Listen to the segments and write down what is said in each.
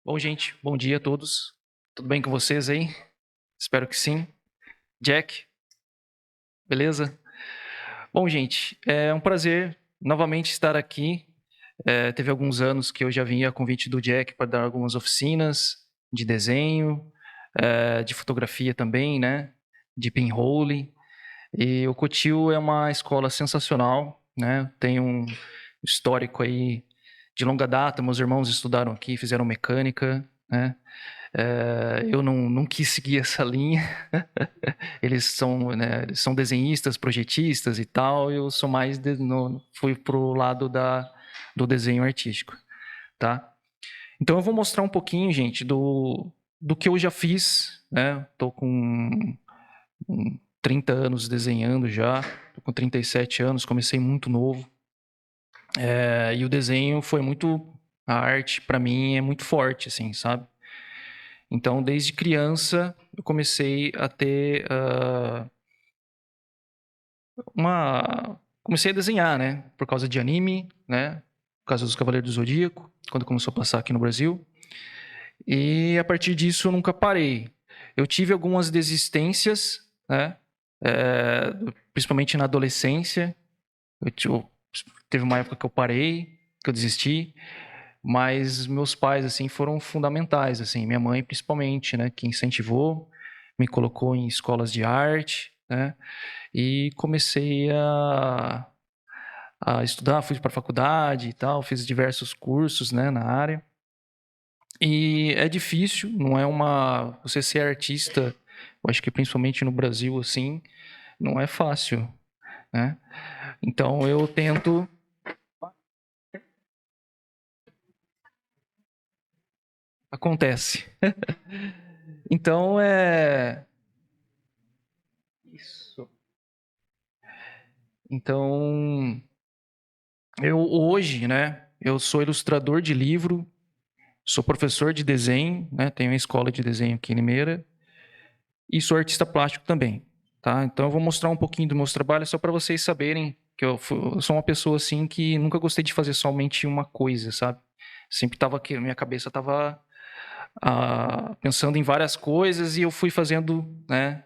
Bom, gente, bom dia a todos. Tudo bem com vocês aí? Espero que sim. Jack, beleza? Bom, gente, é um prazer novamente estar aqui. Teve alguns anos que eu já vim a convite do Jack para dar algumas oficinas de desenho, de fotografia também, né? De pinhole. E o Cotil é uma escola sensacional, né? Tem um histórico aí de longa data. Meus irmãos estudaram aqui, fizeram mecânica, né? Eu não quis seguir essa linha. Eles são desenhistas, projetistas e tal. Eu sou mais fui pro lado do desenho artístico, tá? Então eu vou mostrar um pouquinho, gente, do que eu já fiz, né? Tô com 30 anos desenhando já, tô com 37 anos, comecei muito novo. E o desenho foi muito, a arte para mim é muito forte, assim, sabe? Então, desde criança, eu comecei a ter comecei a desenhar, né? Por causa de anime, né? Por causa dos Cavaleiros do Zodíaco, quando começou a passar aqui no Brasil. E a partir disso eu nunca parei. Eu tive algumas desistências, né? É, Principalmente na adolescência. Teve uma época que eu parei, que eu desisti. Mas meus pais, assim, foram fundamentais, assim. Minha mãe, principalmente, né? Que incentivou, me colocou em escolas de arte, né? E comecei a estudar, fui para a faculdade e tal, fiz diversos cursos, né, na área. E é difícil, não é uma... Você ser artista, eu acho que principalmente no Brasil, assim, não é fácil, né? Então eu tento... Acontece. Então Isso. Então, eu hoje, né, eu sou ilustrador de livro, sou professor de desenho, né, tenho uma escola de desenho aqui em Limeira, e sou artista plástico também, tá? Então eu vou mostrar um pouquinho dos meus trabalhos só para vocês saberem que eu sou uma pessoa assim que nunca gostei de fazer somente uma coisa, sabe? Sempre tava aqui, minha cabeça tava pensando em várias coisas e eu fui fazendo, né,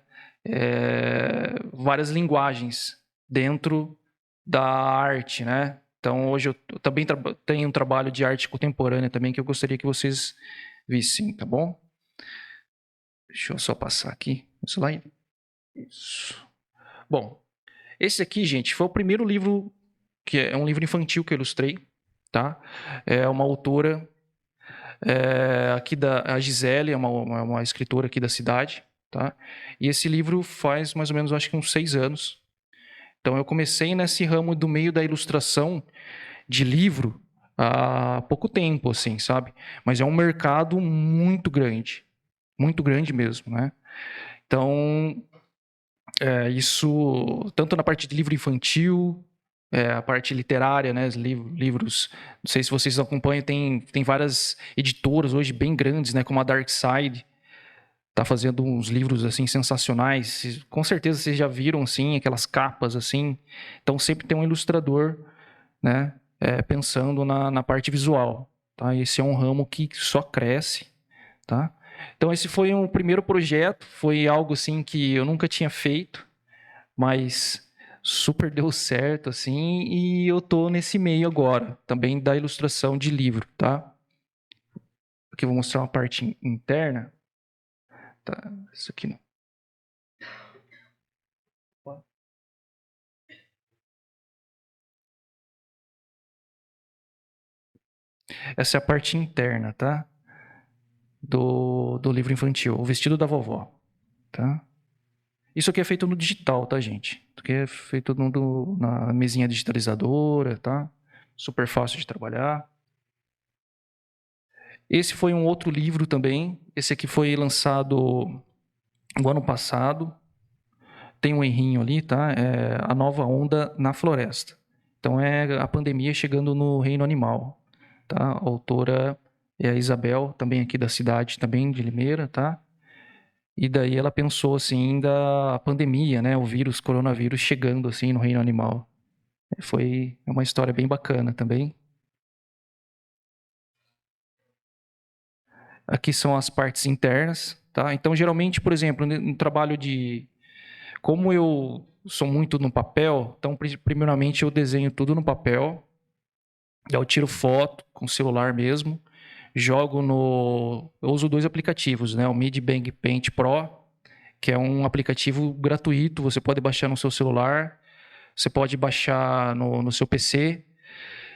várias linguagens dentro da arte, né? Então hoje eu também tenho um trabalho de arte contemporânea também que eu gostaria que vocês vissem, tá bom? Deixa eu só passar aqui o slide. Isso. Bom, esse aqui, gente, foi o primeiro livro, que é um livro infantil que eu ilustrei, tá? É uma autora aqui a Gisele, é uma escritora aqui da cidade, tá? E esse livro faz mais ou menos, acho que uns 6 anos. Então eu comecei nesse ramo do meio da ilustração de livro há pouco tempo, assim, sabe? Mas é um mercado muito grande mesmo, né? Então, isso tanto na parte de livro infantil, a parte literária, né, livros, não sei se vocês acompanham, tem várias editoras hoje bem grandes, né, como a Dark Side, tá fazendo uns livros assim sensacionais. Com certeza vocês já viram assim aquelas capas assim. Então sempre tem um ilustrador, né, pensando na parte visual, tá? Esse é um ramo que só cresce, tá? Então esse foi um primeiro projeto, foi algo assim que eu nunca tinha feito, mas super deu certo assim, e eu tô nesse meio agora, também da ilustração de livro, tá? Aqui eu vou mostrar uma parte interna, tá? Isso aqui não. Essa é a parte interna, tá? Do livro infantil, O Vestido da Vovó, tá? Isso aqui é feito no digital, tá, gente? Isso aqui é feito na mesinha digitalizadora, tá? Super fácil de trabalhar. Esse foi um outro livro também. Esse aqui foi lançado no ano passado. Tem um errinho ali, tá? É A Nova Onda na Floresta. Então é a pandemia chegando no reino animal, tá? A autora é a Isabel, também aqui da cidade, também de Limeira, tá? E daí ela pensou assim da pandemia, né? O vírus, coronavírus chegando assim no reino animal. Foi uma história bem bacana também. Aqui são as partes internas, tá? Então, geralmente, por exemplo, no trabalho de... Como eu sou muito no papel, então, primeiramente, eu desenho tudo no papel, eu tiro foto com o celular mesmo, jogo no... Eu uso 2 aplicativos, né? O Midbang Paint Pro, que é um aplicativo gratuito, você pode baixar no seu celular, você pode baixar no seu PC,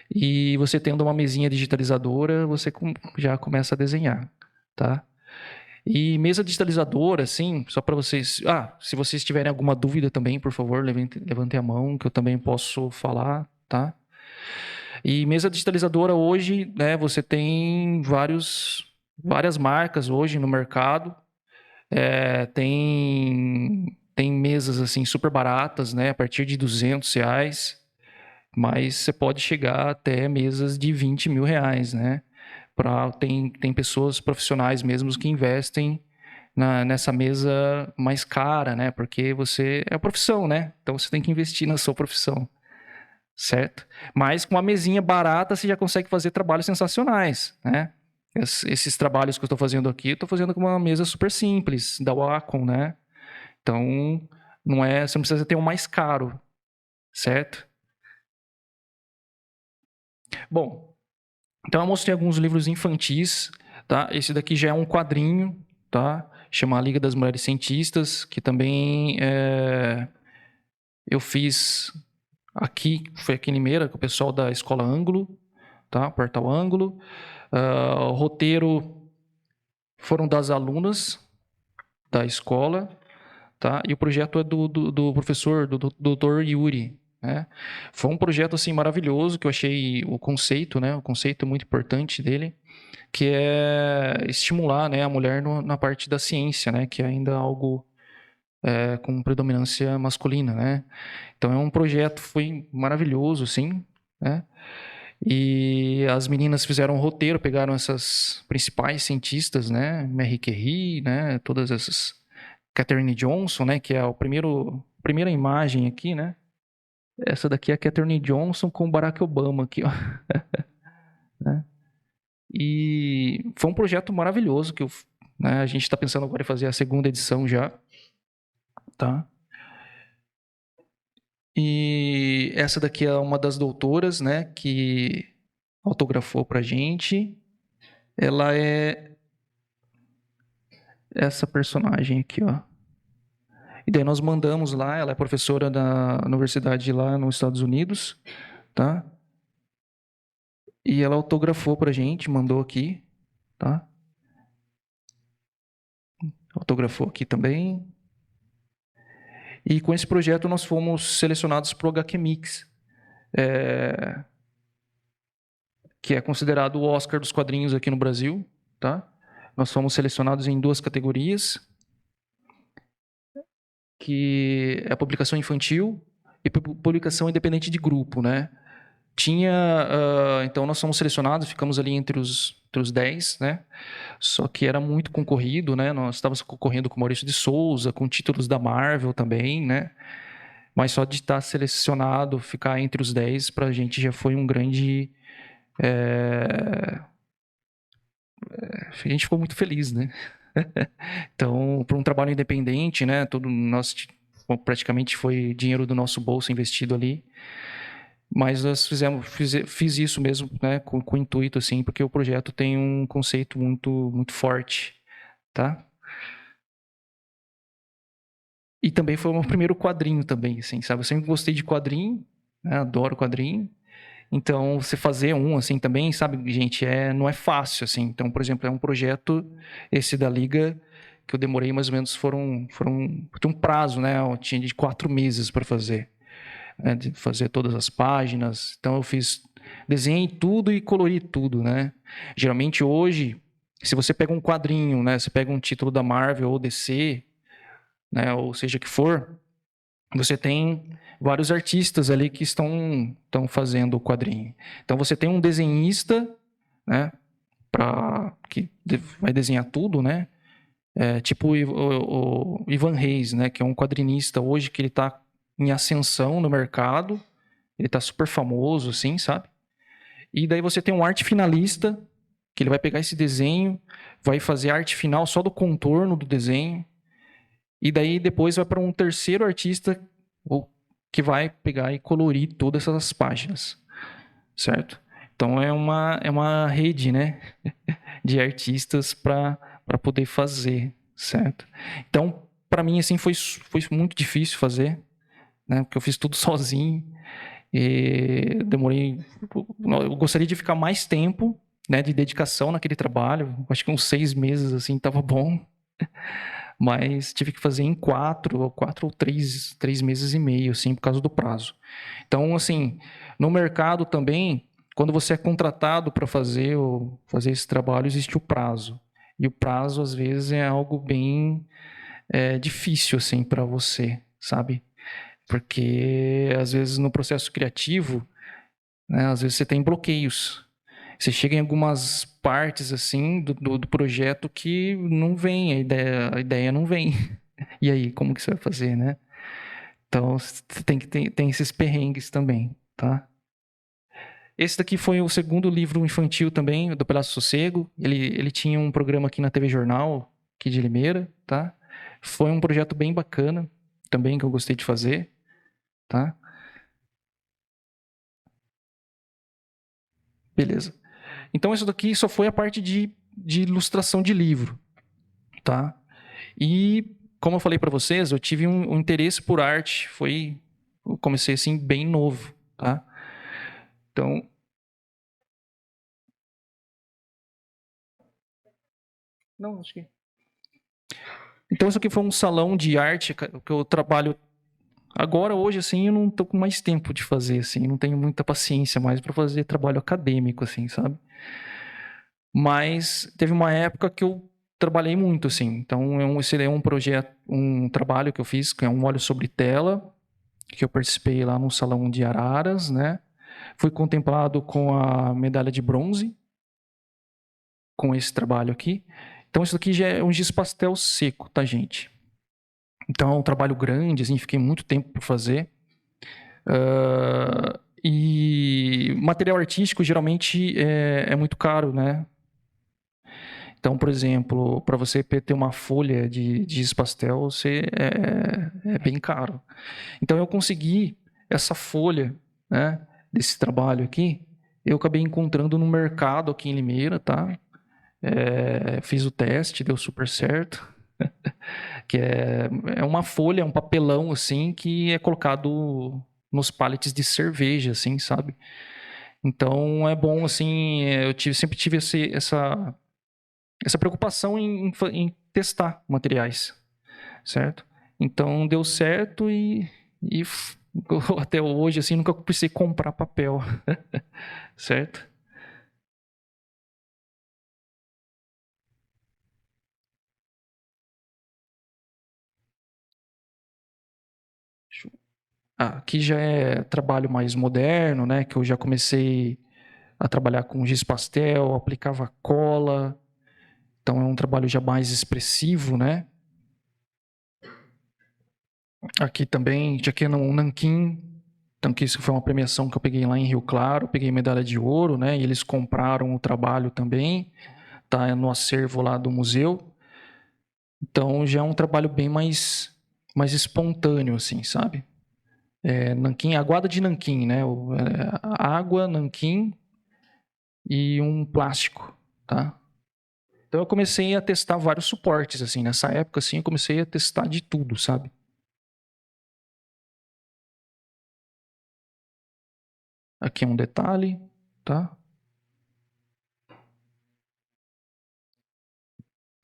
e você tendo uma mesinha digitalizadora, você já começa a desenhar, tá? E mesa digitalizadora, assim, só para vocês... se vocês tiverem alguma dúvida também, por favor, levantem a mão, que eu também posso falar, tá? E mesa digitalizadora hoje, né, você tem várias marcas hoje no mercado. Tem mesas, assim, super baratas, né, a partir de R$ 200, mas você pode chegar até mesas de R$ 20.000, né? Tem pessoas profissionais mesmo que investem nessa mesa mais cara, né? Porque você é a profissão, né? Então você tem que investir na sua profissão, certo? Mas com uma mesinha barata você já consegue fazer trabalhos sensacionais, né? Esses trabalhos que eu estou fazendo aqui, eu estou fazendo com uma mesa super simples, da Wacom, né? Então, você não precisa ter um mais caro, certo? Bom, então eu mostrei alguns livros infantis, tá? Esse daqui já é um quadrinho, tá? Chama A Liga das Mulheres Cientistas, que também eu fiz foi aqui em Limeira, com o pessoal da Escola Ângulo, tá? Portal Ângulo. O roteiro foram das alunas da escola, tá? E o projeto é do professor, do Dr. Yuri, né? Foi um projeto assim maravilhoso, que eu achei o conceito, né? O conceito muito importante dele, que é estimular, né, a mulher na parte da ciência, né? Que é ainda algo com predominância masculina, né? Então é um projeto, foi maravilhoso, sim, né? E as meninas fizeram um roteiro, pegaram essas principais cientistas, né? Marie Curie, né? Todas essas... Katherine Johnson, né? Que é a primeira imagem aqui, né? Essa daqui é a Katherine Johnson com o Barack Obama aqui, ó. Né? E foi um projeto maravilhoso que né, a gente está pensando agora em fazer a segunda edição já, tá? E essa daqui é uma das doutoras, né? Que autografou pra gente. Ela é essa personagem aqui, ó. E daí nós mandamos lá, ela é professora da universidade lá nos Estados Unidos, tá? E ela autografou pra gente, mandou aqui, tá? Autografou aqui também. E com esse projeto nós fomos selecionados para o HQ Mix, que é considerado o Oscar dos quadrinhos aqui no Brasil, tá? Nós fomos selecionados em 2 categorias, que é a publicação infantil e publicação independente de grupo, né? Então nós fomos selecionados, ficamos ali entre os 10, né? Só que era muito concorrido, né? Nós estávamos concorrendo com Maurício de Souza, com títulos da Marvel também, né? Mas só de estar selecionado, ficar entre os 10, pra gente já foi um grande... A gente ficou muito feliz, né? Então, para um trabalho independente, né? Praticamente foi dinheiro do nosso bolso investido ali. Mas nós fiz isso mesmo, né? Com o intuito, assim, porque o projeto tem um conceito muito, muito forte, tá? E também foi o meu primeiro quadrinho também, assim, sabe? Eu sempre gostei de quadrinho, né? Adoro quadrinho. Então, você fazer um, assim, também, sabe, gente, não é fácil, assim. Então, por exemplo, é um projeto, esse da Liga, que eu demorei mais ou menos, tem um prazo, né? Eu tinha de 4 meses para fazer, né? De fazer todas as páginas. Então, desenhei tudo e colori tudo, né? Geralmente, hoje, se você pega um quadrinho, né? Você pega um título da Marvel ou DC, né? Ou seja que for, você tem vários artistas ali que estão fazendo o quadrinho. Então você tem um desenhista, né, que vai desenhar tudo, né? Tipo o Ivan Reis, né, que é um quadrinista hoje que ele está em ascensão no mercado, ele está super famoso, assim, sabe? E daí você tem um arte finalista, que ele vai pegar esse desenho, vai fazer a arte final só do contorno do desenho, e daí depois vai para um terceiro artista que vai pegar e colorir todas essas páginas, certo? Então é uma rede, né, de artistas para poder fazer, certo? Então, para mim, assim, foi muito difícil fazer, né, porque eu fiz tudo sozinho, e demorei... Eu gostaria de ficar mais tempo, né, de dedicação naquele trabalho, acho que uns 6 meses, assim, estava bom, mas tive que fazer em 4 ou 3 meses e meio, assim, por causa do prazo. Então, assim, no mercado também, quando você é contratado para fazer esse trabalho, existe o prazo. E o prazo, às vezes, é algo bem difícil, assim, para você, sabe? Porque, às vezes, no processo criativo, né, às vezes você tem bloqueios. Você chega em algumas partes, assim, do projeto que não vem, a ideia não vem. E aí, como que você vai fazer, né? Então, tem esses perrengues também, tá? Esse daqui foi o segundo livro infantil também, do Pedaço Sossego. Ele tinha um programa aqui na TV Jornal, aqui de Limeira, tá? Foi um projeto bem bacana, também, que eu gostei de fazer, tá? Beleza. Então, isso daqui só foi a parte de ilustração de livro, tá? E, como eu falei para vocês, eu tive um interesse por arte, eu comecei assim, bem novo, tá? Então, não, acho que... Então, isso aqui foi um salão de arte que eu trabalho agora. Hoje, assim, eu não tô com mais tempo de fazer, assim, não tenho muita paciência mais para fazer trabalho acadêmico, assim, sabe? Mas teve uma época que eu trabalhei muito, assim. Então, esse é um projeto, um trabalho que eu fiz, que é um óleo sobre tela, que eu participei lá no Salão de Araras, né? Fui contemplado com a medalha de bronze com esse trabalho aqui. Então, isso aqui já é um giz pastel seco, tá, gente? Então, é um trabalho grande, assim, fiquei muito tempo para fazer. E material artístico geralmente é muito caro, né? Então, por exemplo, para você ter uma folha de giz pastel, é bem caro. Então, eu consegui essa folha, né, desse trabalho aqui, eu acabei encontrando no mercado aqui em Limeira, tá? Fiz o teste, deu super certo. Que é uma folha, um papelão, assim, que é colocado nos pallets de cerveja, assim, sabe? Então, é bom, assim, sempre tive essa preocupação em testar materiais, certo? Então, deu certo e até hoje, assim, nunca precisei comprar papel, certo? Aqui já é trabalho mais moderno, né? Que eu já comecei a trabalhar com giz pastel, aplicava cola. Então é um trabalho já mais expressivo, né? Aqui também, já que é no Nanquim, então que isso foi uma premiação que eu peguei lá em Rio Claro, peguei medalha de ouro, né? E eles compraram o trabalho também, tá no acervo lá do museu. Então já é um trabalho bem mais espontâneo, assim, sabe? Nanquim, aguada de Nanquim, né? Água, Nanquim e um plástico, tá? Então eu comecei a testar vários suportes, assim, nessa época, assim, eu comecei a testar de tudo, sabe? Aqui é um detalhe, tá?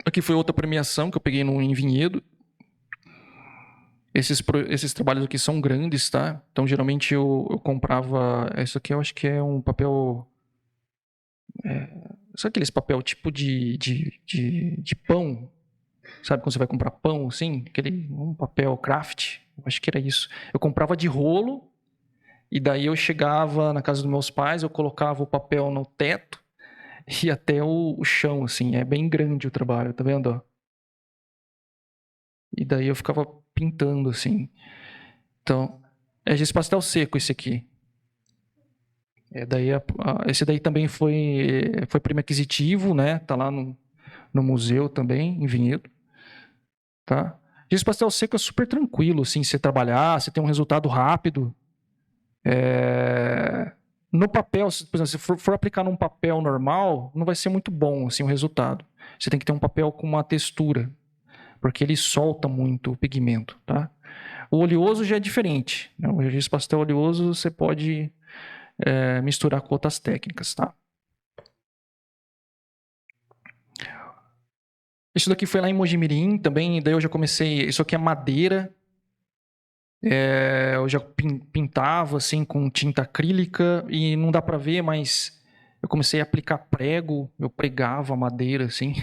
Aqui foi outra premiação que eu peguei em Vinhedo. Esses trabalhos aqui são grandes, tá? Então, geralmente eu comprava... Isso aqui eu acho que é um papel... Sabe aqueles papel tipo de pão? Sabe quando você vai comprar pão, assim? Um papel craft? Eu acho que era isso. Eu comprava de rolo, e daí eu chegava na casa dos meus pais, eu colocava o papel no teto e até o chão, assim. É bem grande o trabalho, tá vendo? E daí eu ficava pintando, assim. Então, é giz pastel seco esse aqui. Esse daí também foi prêmio aquisitivo, né? Tá lá no museu também, em Vinhedo, tá? Giz pastel seco é super tranquilo, assim, você trabalhar, você tem um resultado rápido. No papel, por exemplo, se for aplicar num papel normal, não vai ser muito bom, assim, o resultado. Você tem que ter um papel com uma textura, porque ele solta muito o pigmento, tá? O oleoso já é diferente, né? O giz pastel oleoso você pode misturar com outras técnicas, tá? Isso daqui foi lá em Mojimirim também, daí eu já comecei, isso aqui é madeira, eu já pintava assim com tinta acrílica e não dá para ver, mas eu comecei a aplicar prego, eu pregava a madeira assim.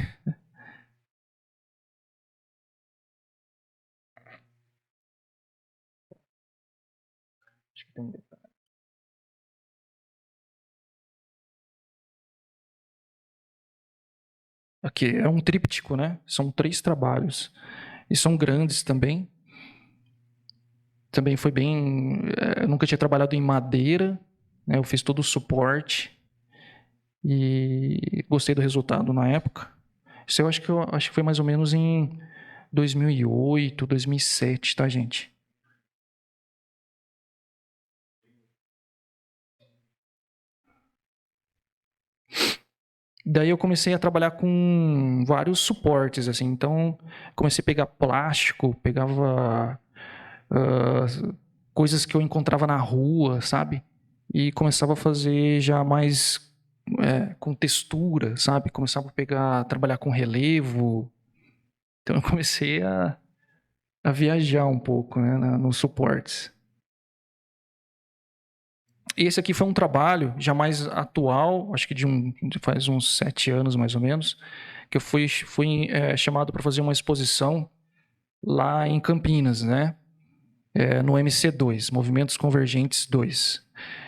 Aqui é um tríptico, né? São 3 trabalhos e são grandes também. Também foi bem. Eu nunca tinha trabalhado em madeira, né? Eu fiz todo o suporte e gostei do resultado na época. Isso eu acho que foi mais ou menos em 2008, 2007, tá, gente? Daí eu comecei a trabalhar com vários suportes, assim. Então, comecei a pegar plástico, pegava coisas que eu encontrava na rua, sabe? E começava a fazer já mais com textura, sabe? Começava a trabalhar com relevo. Então eu comecei a viajar um pouco, né, nos suportes. Esse aqui foi um trabalho já mais atual, acho que faz uns 7 anos mais ou menos, que eu fui chamado para fazer uma exposição lá em Campinas, né? No MC2, Movimentos Convergentes 2.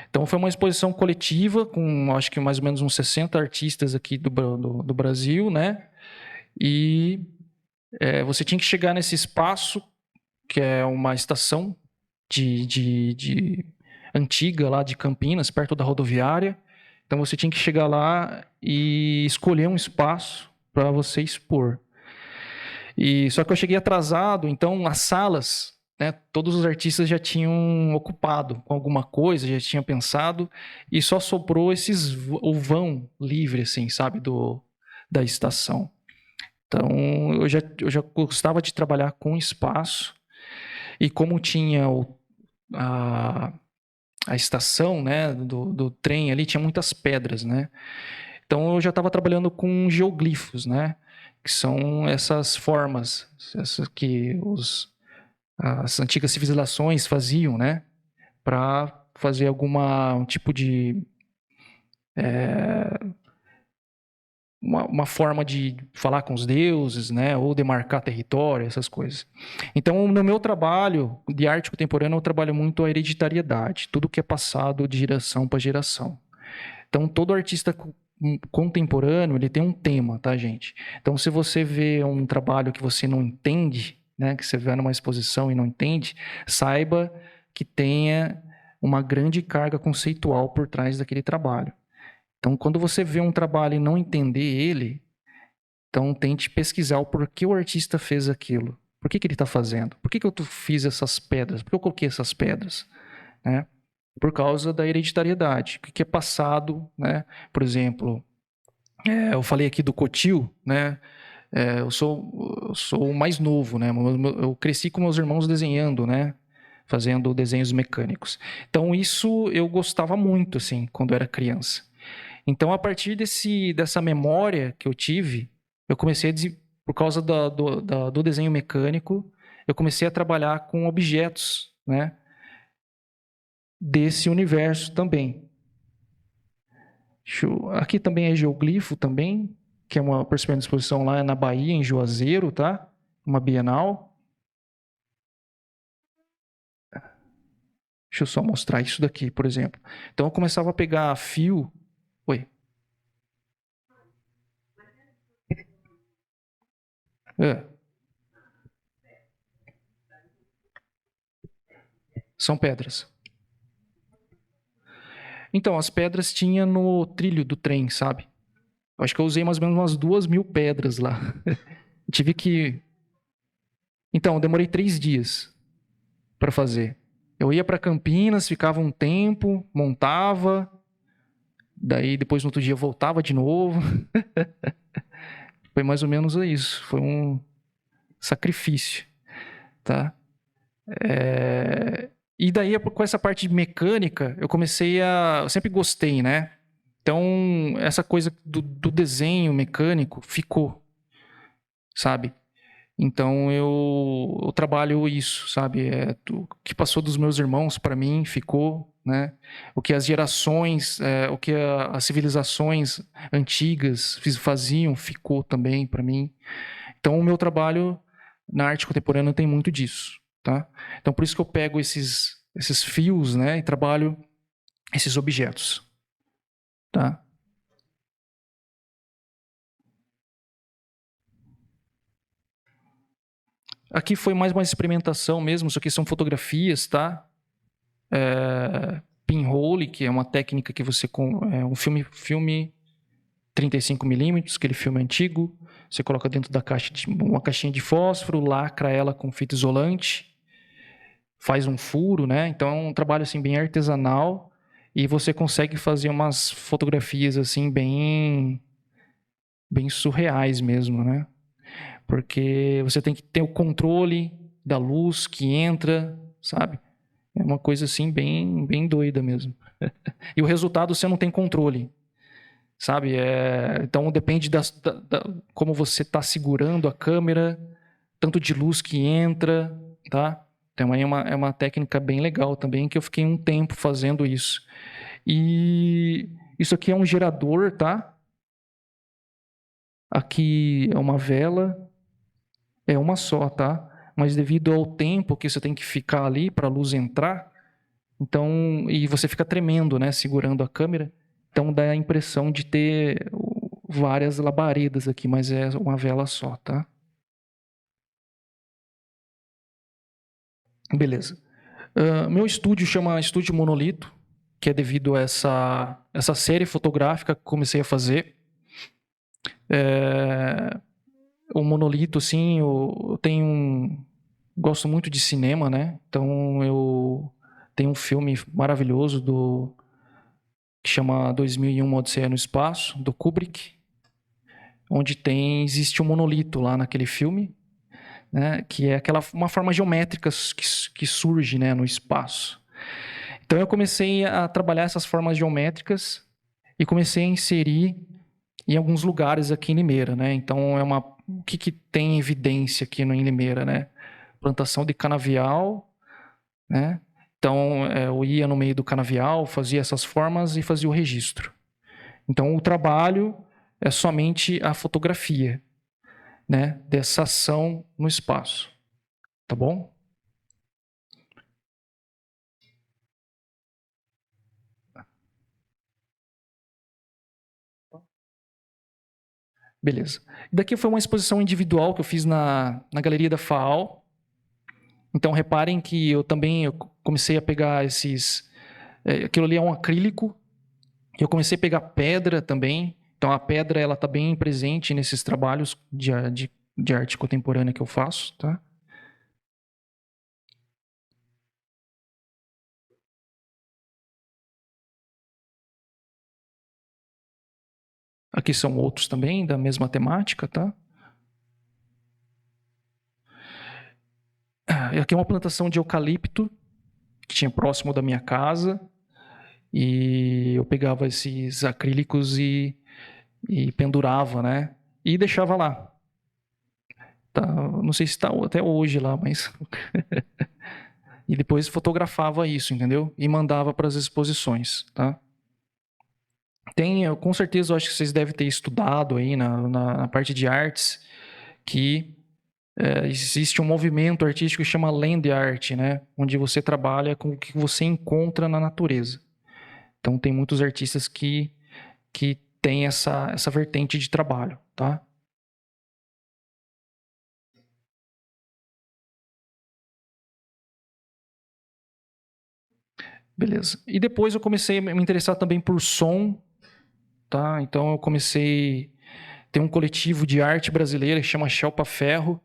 Então foi uma exposição coletiva com acho que mais ou menos uns 60 artistas aqui do Brasil, né? E você tinha que chegar nesse espaço, que é uma estação de antiga lá de Campinas, perto da rodoviária. Então você tinha que chegar lá e escolher um espaço para você expor. E só que eu cheguei atrasado, então as salas, né, todos os artistas já tinham ocupado com alguma coisa, já tinham pensado e só sobrou o vão livre assim, sabe, do da estação. Então eu já gostava de trabalhar com espaço e como tinha a, a estação, né, do trem ali tinha muitas pedras, né? Então eu já estava trabalhando com geoglifos, né? Que são essas formas que as antigas civilizações faziam, né? Para fazer um tipo de uma forma de falar com os deuses, né? Ou demarcar território, essas coisas. Então, no meu trabalho de arte contemporânea, eu trabalho muito a hereditariedade, tudo que é passado de geração para geração. Então, todo artista contemporâneo, ele tem um tema, tá, gente? Então, se você vê um trabalho que você não entende, né, que você vê numa exposição e não entende, saiba que tenha uma grande carga conceitual por trás daquele trabalho. Então, quando você vê um trabalho e não entender ele, então tente pesquisar o porquê o artista fez aquilo. Por que ele está fazendo? Por que eu fiz essas pedras? Por que eu coloquei essas pedras? Né? Por causa da hereditariedade, o que é passado, né? Por exemplo, eu falei aqui do Cotil, né? Eu sou o mais novo, né? Eu cresci com meus irmãos desenhando, né? Fazendo desenhos mecânicos. Então isso eu gostava muito, assim, quando eu era criança. Então a partir dessa memória que eu tive, eu comecei por causa do desenho mecânico, eu comecei a trabalhar com objetos, né? Desse universo também. Aqui também é geoglifo também, que é uma participante de exposição lá na Bahia, em Juazeiro, tá? Uma Bienal. Deixa eu só mostrar isso daqui, por exemplo. Então eu começava a pegar fio. Oi. É, são pedras. Então, as pedras tinha no trilho do trem, sabe? Eu acho que eu usei mais ou menos umas 2.000 pedras lá. Tive que. Então, eu demorei 3 dias para fazer. Eu ia para Campinas, ficava um tempo, montava, daí depois no outro dia voltava de novo. Foi mais ou menos isso. Foi um sacrifício, tá? E daí, com essa parte de mecânica, eu comecei a. Eu sempre gostei, né? Então, essa coisa do desenho mecânico ficou, sabe? Então, eu trabalho isso, sabe? O que passou dos meus irmãos para mim ficou, né? O que as gerações, o que as civilizações antigas faziam ficou também para mim. Então, o meu trabalho na arte contemporânea tem muito disso, tá? Então, por isso que eu pego esses fios, né, e trabalho esses objetos, tá? Aqui foi mais uma experimentação mesmo, isso aqui são fotografias, tá? Pinhole, que é uma técnica que você é um filme 35mm, aquele filme antigo, você coloca dentro da caixa uma caixinha de fósforo, lacra ela com fita isolante, faz um furo, né? Então é um trabalho assim bem artesanal e você consegue fazer umas fotografias assim bem surreais mesmo, né? Porque você tem que ter o controle da luz que entra, sabe? É uma coisa assim bem doida mesmo. E o resultado você não tem controle, sabe? Então depende como você está segurando a câmera, tanto de luz que entra, tá? Então aí é uma técnica bem legal também, que eu fiquei um tempo fazendo isso. E isso aqui é um gerador, tá? Aqui é uma vela, é uma só, tá? Mas devido ao tempo que você tem que ficar ali para a luz entrar, então, e você fica tremendo, né, segurando a câmera, então dá a impressão de ter várias labaredas aqui, mas é uma vela só, tá? Beleza. Meu estúdio chama Estúdio Monolito, que é devido a essa série fotográfica que comecei a fazer. O Monolito, assim, eu tenho gosto muito de cinema, né? Então eu tenho um filme maravilhoso que chama 2001, Uma Odisseia no Espaço, do Kubrick, onde existe um monolito lá naquele filme, né? Que é uma forma geométrica que surge, né, no espaço. Então eu comecei a trabalhar essas formas geométricas e comecei a inserir em alguns lugares aqui em Limeira, né? Então o que tem evidência aqui em Limeira, né? Plantação de canavial, né? Então eu ia no meio do canavial, fazia essas formas e fazia o registro. Então o trabalho é somente a fotografia, né? Dessa ação no espaço, tá bom? Beleza. Daqui foi uma exposição individual que eu fiz na galeria da FAO. Então reparem que eu comecei a pegar aquilo ali é um acrílico. Eu comecei a pegar pedra também. Então a pedra ela está bem presente nesses trabalhos de arte contemporânea que eu faço, tá? Aqui são outros também da mesma temática, tá? Aqui é uma plantação de eucalipto que tinha próximo da minha casa e eu pegava esses acrílicos e pendurava, né? E deixava lá. Tá, não sei se está até hoje lá, mas e depois fotografava isso, entendeu? E mandava para as exposições, tá? Com certeza, eu acho que vocês devem ter estudado aí na parte de artes que existe um movimento artístico que chama land art, né? Onde você trabalha com o que você encontra na natureza. Então, tem muitos artistas que têm essa vertente de trabalho, tá? Beleza. E depois eu comecei a me interessar também por som, tá? Então eu comecei... Tem um coletivo de arte brasileira que chama Shelpa Ferro,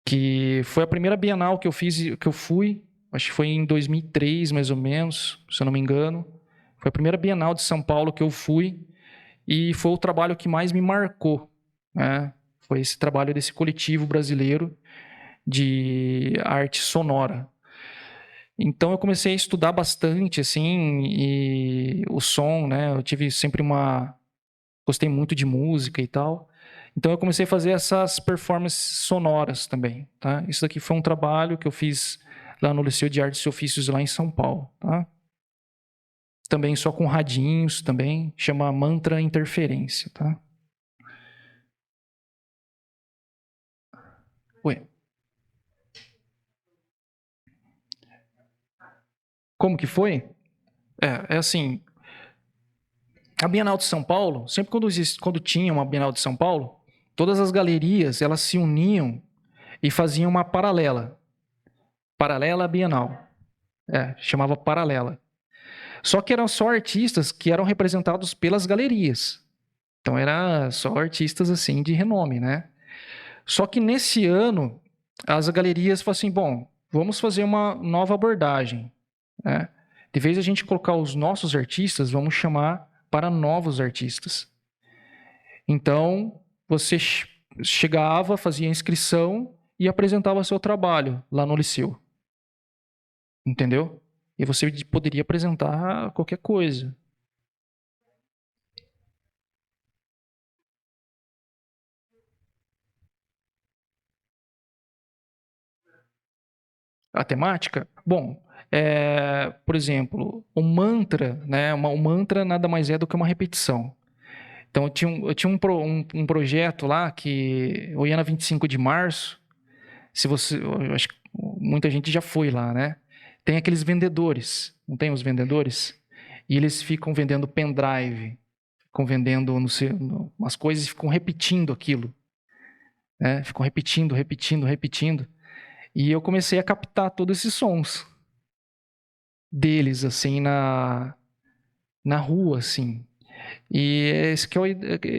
que foi a primeira Bienal que eu fiz, que eu fui, acho que foi em 2003, mais ou menos, se eu não me engano. Foi a primeira Bienal de São Paulo que eu fui e foi o trabalho que mais me marcou, né? Foi esse trabalho desse coletivo brasileiro de arte sonora. Então eu comecei a estudar bastante, assim, e o som, né? Eu tive sempre uma... Gostei muito de música e tal. Então eu comecei a fazer essas performances sonoras também, tá? Isso daqui foi um trabalho que eu fiz lá no Liceu de Artes e Ofícios lá em São Paulo, tá? Também só com radinhos também, chama Mantra Interferência, tá? Ué, como que foi? É assim, a Bienal de São Paulo, sempre quando tinha uma Bienal de São Paulo, todas as galerias, elas se uniam e faziam uma paralela. Paralela Bienal. Chamava Paralela. Só que eram só artistas que eram representados pelas galerias. Então era só artistas assim de renome, né? Só que nesse ano as galerias falaram assim, bom, vamos fazer uma nova abordagem, né? De vez a gente colocar os nossos artistas, vamos chamar para novos artistas. Então você chegava, fazia inscrição e apresentava seu trabalho lá no liceu. Entendeu? E você poderia apresentar qualquer coisa. A temática? Bom, por exemplo, o mantra, né? O mantra nada mais é do que uma repetição. Então, eu tinha um projeto lá que eu ia na 25 de março. Se você, eu acho que muita gente já foi lá, né? Tem aqueles vendedores, não tem os vendedores? E eles ficam vendendo pendrive, ficam vendendo não sei, umas coisas e ficam repetindo aquilo, né? Ficam repetindo, repetindo, repetindo. E eu comecei a captar todos esses sons deles, assim, na rua, assim. E esse que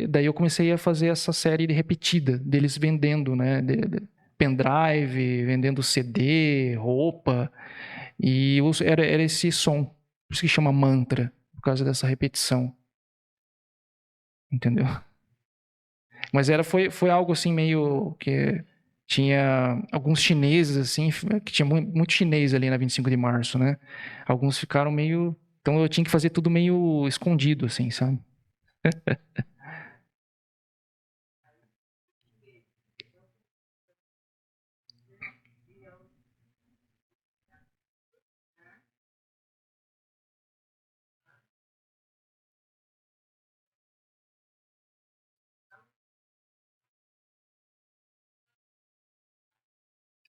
daí eu comecei a fazer essa série de repetida deles vendendo, né? Pendrive, vendendo CD, roupa. E era esse som. Por isso que chama mantra, por causa dessa repetição. Entendeu? Mas foi algo assim meio que tinha alguns chineses assim, que tinha muito chinês ali na 25 de março, né? Alguns ficaram meio, então eu tinha que fazer tudo meio escondido assim, sabe?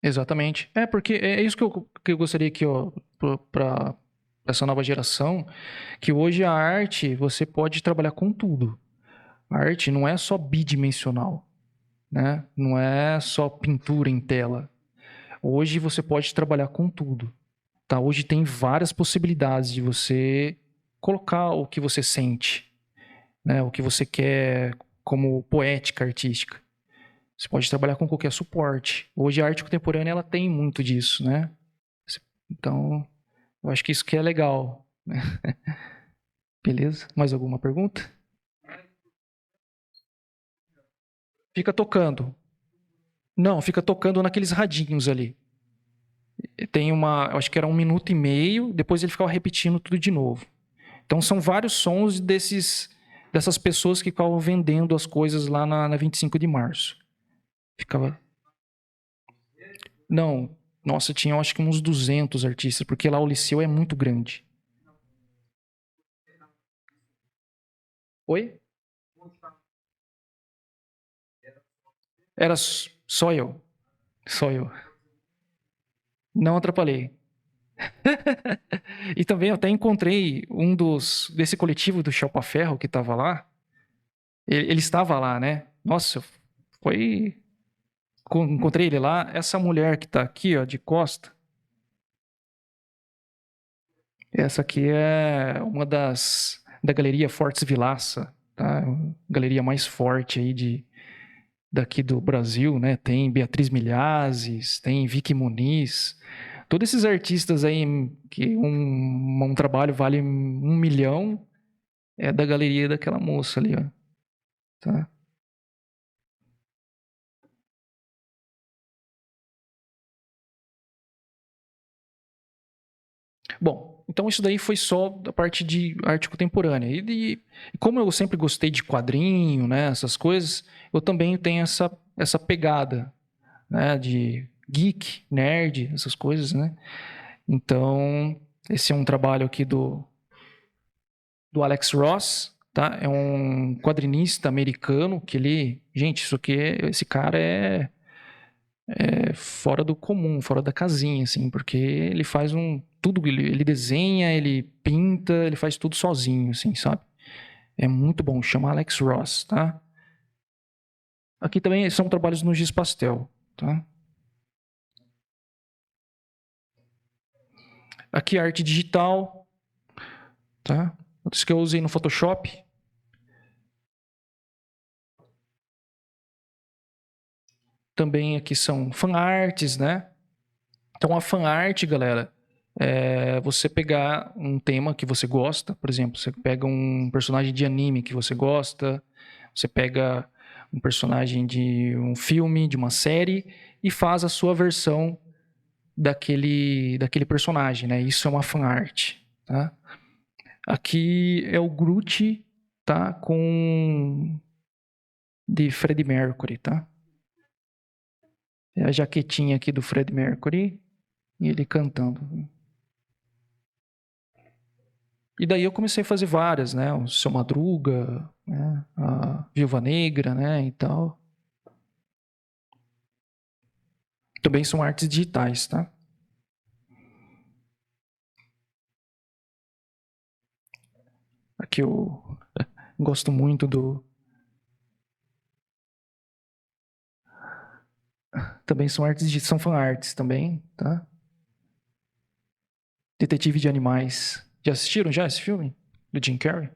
Exatamente. Porque é isso que eu gostaria que para essa nova geração, que hoje a arte você pode trabalhar com tudo. A arte não é só bidimensional, né? Não é só pintura em tela. Hoje você pode trabalhar com tudo. Tá? Hoje tem várias possibilidades de você colocar o que você sente, né? O que você quer como poética artística. Você pode trabalhar com qualquer suporte. Hoje a arte contemporânea ela tem muito disso, né? Então, eu acho que isso que é legal, né? Beleza? Mais alguma pergunta? Fica tocando. Não, fica tocando naqueles radinhos ali. Tem eu acho que era 1 minuto e meio, depois ele ficava repetindo tudo de novo. Então são vários sons dessas pessoas que ficavam vendendo as coisas lá na 25 de março. Ficava. Não, nossa, tinha eu acho que uns 200 artistas, porque lá o Liceu é muito grande. Oi? Era só eu. Só eu. Não atrapalhei. E também eu até encontrei desse coletivo do Chapa Ferro que estava lá. Ele estava lá, né? Nossa, foi. Encontrei ele lá. Essa mulher que está aqui, ó, de costa. Essa aqui é uma da Galeria Fortes Vilaça, tá? Galeria mais forte aí daqui do Brasil, né? Tem Beatriz Milhazes, tem Vicky Muniz, todos esses artistas aí que um trabalho vale 1 milhão é da galeria daquela moça ali, ó, tá? Bom, então isso daí foi só da parte de arte contemporânea. E como eu sempre gostei de quadrinho, né, essas coisas, eu também tenho essa pegada, né, de geek, nerd, essas coisas, né? Então, esse é um trabalho aqui do Alex Ross, tá? É um quadrinista americano que ele, gente, isso aqui, esse cara é fora do comum, fora da casinha, assim, porque ele faz tudo, ele desenha, ele pinta, ele faz tudo sozinho, assim, sabe? É muito bom, chama Alex Ross, tá? Aqui também são trabalhos no giz pastel, tá? Aqui arte digital, tá? Outros que eu usei no Photoshop. Também aqui são fanarts, né? Então a fanart, galera, é você pegar um tema que você gosta, por exemplo, você pega um personagem de anime que você gosta, você pega um personagem de um filme, de uma série e faz a sua versão daquele personagem, né? Isso é uma fanart, tá? Aqui é o Groot, tá? De Freddie Mercury, tá? É a jaquetinha aqui do Freddie Mercury e ele cantando. E daí eu comecei a fazer várias, né? O Seu Madruga, né? A Viúva Negra, né? E tal. Também são artes digitais, tá? Aqui eu gosto muito do. Também são artes digitais, são fanarts também, tá? Detetive de Animais. Já assistiram já esse filme? Do Jim Carrey?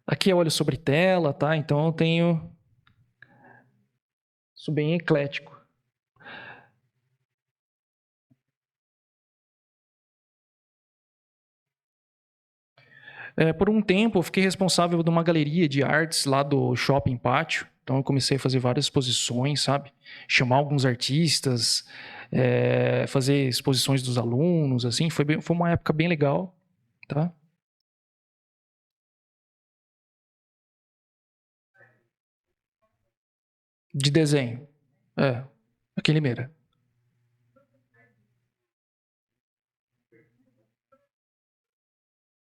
Aqui é Olho sobre Tela, tá? Então eu tenho. Sou bem eclético. Por um tempo, eu fiquei responsável de uma galeria de artes lá do Shopping Pátio. Então, eu comecei a fazer várias exposições, sabe? Chamar alguns artistas, fazer exposições dos alunos, assim. Foi uma época bem legal, tá? De desenho. É, aqui em Limeira.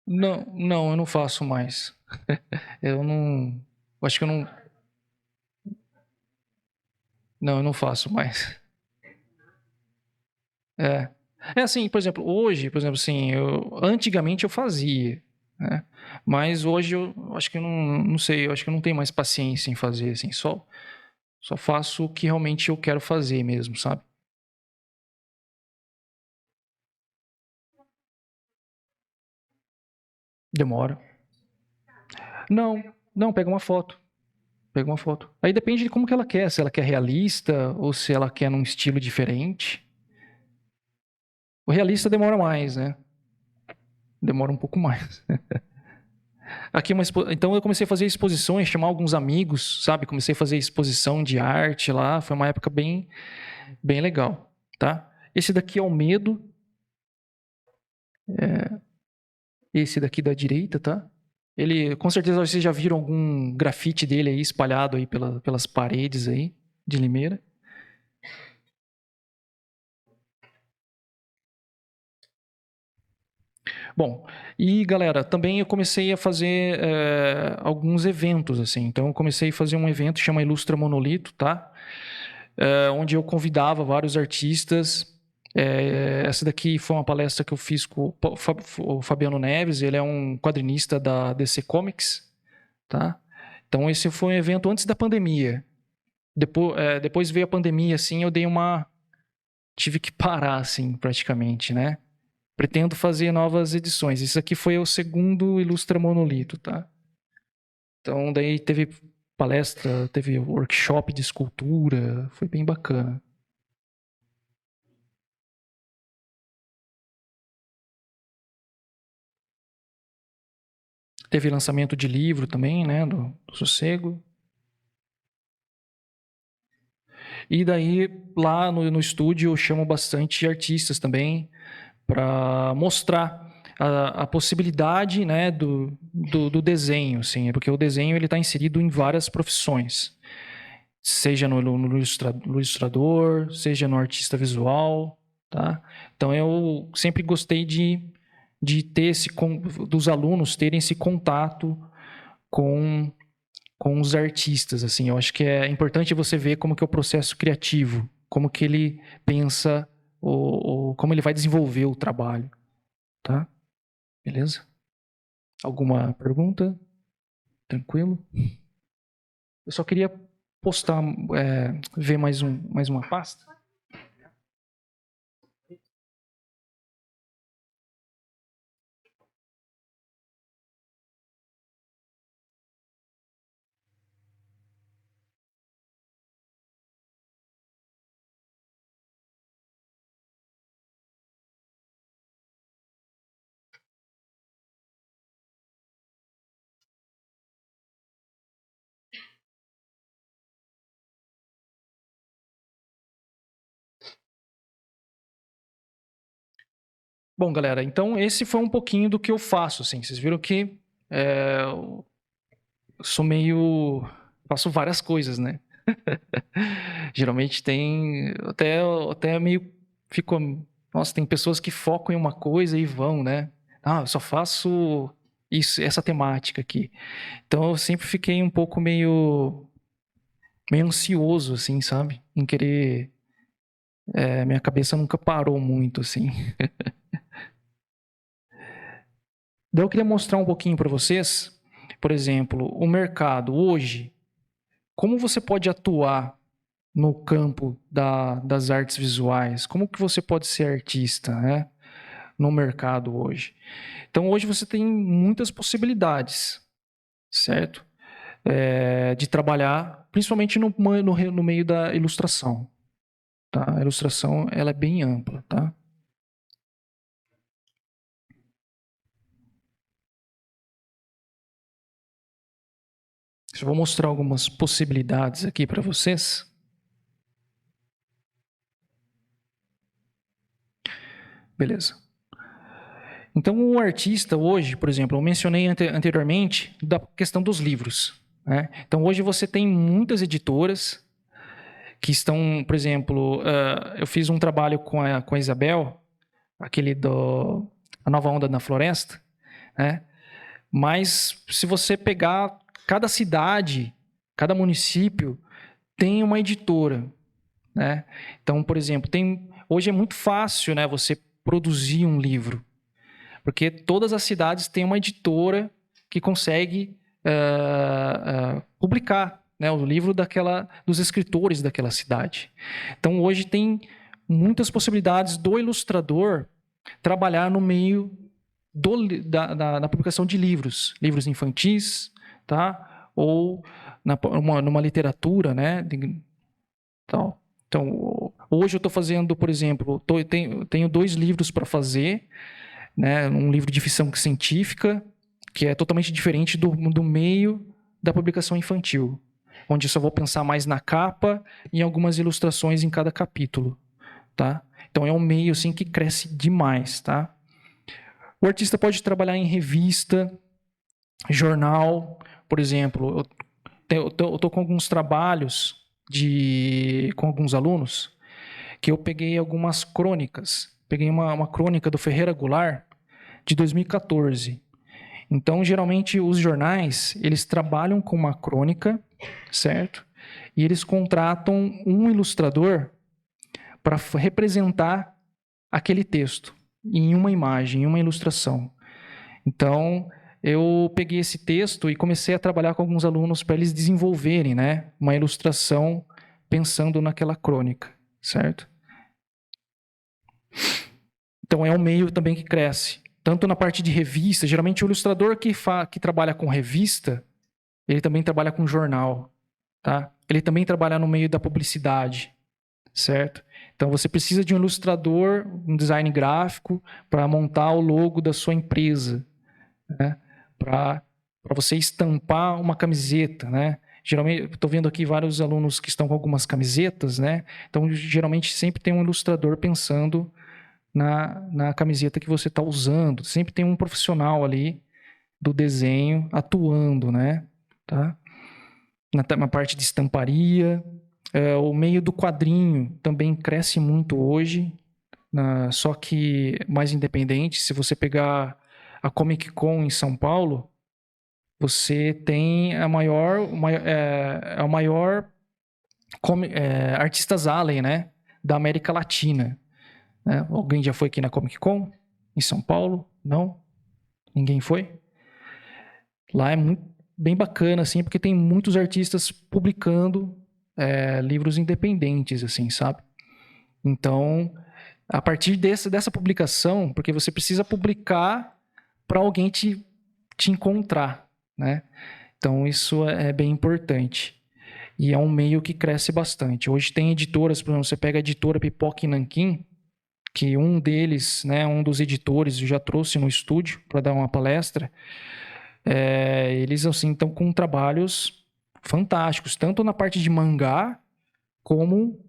Não, não, eu não faço mais. Eu não. Acho que eu não. Não, eu não faço mais. É. É assim, por exemplo, hoje, por exemplo, assim, antigamente eu fazia, né? Mas hoje eu acho que eu não sei, eu acho que eu não tenho mais paciência em fazer, assim, só faço o que realmente eu quero fazer mesmo, sabe? Demora. Não, não, pega uma foto. Pega uma foto. Aí depende de como que ela quer, se ela quer realista ou se ela quer num estilo diferente. O realista demora mais, né? Demora um pouco mais. Aqui então eu comecei a fazer exposições, chamar alguns amigos, sabe? Comecei a fazer exposição de arte lá, foi uma época bem legal, tá? Esse daqui é o Medo, esse daqui da direita, tá? Ele, com certeza vocês já viram algum grafite dele aí espalhado aí pelas paredes aí de Limeira. Bom, e galera, também eu comecei a fazer alguns eventos assim. Então eu comecei a fazer um evento que chama Ilustra Monolito, tá? Onde eu convidava vários artistas. Essa daqui foi uma palestra que eu fiz com o Fabiano Neves, ele é um quadrinista da DC Comics, tá? Então esse foi um evento antes da pandemia. Depois veio a pandemia, assim, eu dei uma tive que parar, assim, praticamente, né? Pretendo fazer novas edições. Isso aqui foi o segundo Ilustra Monolito, tá? Então, daí teve palestra, teve workshop de escultura, foi bem bacana. Teve lançamento de livro também, né, do Sossego. E daí, lá no estúdio, eu chamo bastante artistas também para mostrar a possibilidade, né, do desenho, assim, porque o desenho ele está inserido em várias profissões, seja no ilustrador, seja no artista visual, tá? Então eu sempre gostei de ter dos alunos terem esse contato com os artistas, assim. Eu acho que é importante você ver como que é o processo criativo, como que ele pensa, como ele vai desenvolver o trabalho, tá? Beleza? Alguma pergunta? Tranquilo? Eu só queria postar, ver mais uma pasta. Bom, galera, então esse foi um pouquinho do que eu faço, assim. Vocês viram que eu sou meio... faço várias coisas, né? Geralmente tem... Até meio... Fico... Nossa, tem pessoas que focam em uma coisa e vão, né? Ah, eu só faço isso, essa temática aqui. Então eu sempre fiquei um pouco meio ansioso, assim, sabe? Em querer... minha cabeça nunca parou muito, assim. Daí eu queria mostrar um pouquinho para vocês, por exemplo, o mercado hoje, como você pode atuar no campo das artes visuais, como que você pode ser artista, né, no mercado hoje. Então hoje você tem muitas possibilidades, certo? De trabalhar, principalmente no meio da ilustração. Tá? A ilustração ela é bem ampla, tá? Eu vou mostrar algumas possibilidades aqui para vocês. Beleza. Então, o artista hoje, por exemplo, eu mencionei anteriormente da questão dos livros. Né? Então, hoje você tem muitas editoras que estão, por exemplo, eu fiz um trabalho com a Isabel, aquele A Nova Onda na Floresta, né? Mas se você pegar cada cidade, cada município tem uma editora, né? Então, por exemplo, hoje é muito fácil, né, você produzir um livro, porque todas as cidades têm uma editora que consegue publicar, né, o livro dos escritores daquela cidade. Então, hoje tem muitas possibilidades do ilustrador trabalhar no meio da publicação de livros infantis, tá? Ou numa literatura, né? Tal. Então, hoje eu estou fazendo, por exemplo, tenho 2 livros para fazer, né? Um livro de ficção científica, que é totalmente diferente do meio da publicação infantil, onde eu só vou pensar mais na capa e em algumas ilustrações em cada capítulo, tá? Então é um meio assim que cresce demais, tá? O artista pode trabalhar em revista, jornal, por exemplo. Eu tô com alguns trabalhos com alguns alunos que eu peguei algumas crônicas. Peguei uma crônica do Ferreira Goulart de 2014. Então, geralmente, os jornais, eles trabalham com uma crônica, certo? E eles contratam um ilustrador para representar aquele texto em uma imagem, em uma ilustração. Então, eu peguei esse texto e comecei a trabalhar com alguns alunos para eles desenvolverem, né, uma ilustração pensando naquela crônica, certo? Então, é um meio também que cresce. Tanto na parte de revista, geralmente o ilustrador que trabalha com revista, ele também trabalha com jornal, tá? Ele também trabalha no meio da publicidade, certo? Então, você precisa de um ilustrador, um design gráfico, para montar o logo da sua empresa, né? Para você estampar uma camiseta, né? Geralmente, estou vendo aqui vários alunos que estão com algumas camisetas, né? Então, geralmente, sempre tem um ilustrador pensando na camiseta que você está usando. Sempre tem um profissional ali do desenho atuando, né? Tá? Na parte de estamparia, o meio do quadrinho também cresce muito hoje, só que mais independente. Se você pegar a Comic Con em São Paulo, você tem a maior artistas Allen, né, da América Latina. Né? Alguém já foi aqui na Comic Con em São Paulo? Não? Ninguém foi? Lá é bem bacana, assim, porque tem muitos artistas publicando livros independentes, assim, sabe? Então, a partir dessa publicação, porque você precisa publicar para alguém te encontrar, né? Então, isso é bem importante. E é um meio que cresce bastante. Hoje tem editoras, por exemplo, você pega a editora Pipoca e Nanquim, que um deles, né, um dos editores, eu já trouxe no estúdio para dar uma palestra. Eles assim estão com trabalhos fantásticos, tanto na parte de mangá como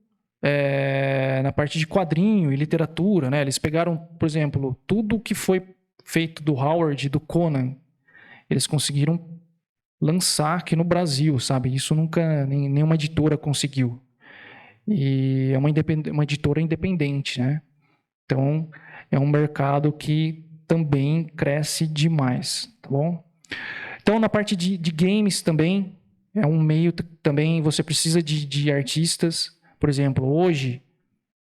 na parte de quadrinho e literatura, né? Eles pegaram, por exemplo, tudo que foi feito do Howard e do Conan, eles conseguiram lançar aqui no Brasil, sabe? Isso nunca nenhuma editora conseguiu. E é uma editora independente, né? Então, é um mercado que também cresce demais, tá bom? Então, na parte de games também, é um meio também, você precisa de artistas. Por exemplo, hoje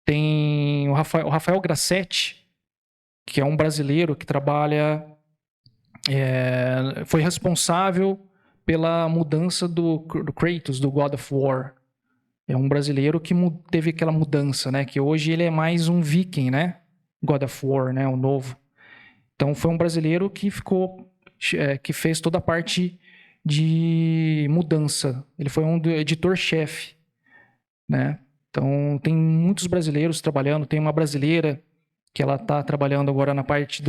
tem o Rafael Grassetti, que é um brasileiro que trabalha, foi responsável pela mudança do Kratos, do God of War. É um brasileiro que teve aquela mudança, né? Que hoje ele é mais um viking, né? God of War, né? O novo. Então, foi um brasileiro que que fez toda a parte de mudança. Ele foi um editor-chefe, né? Então, tem muitos brasileiros trabalhando. Tem uma brasileira que ela está trabalhando agora na parte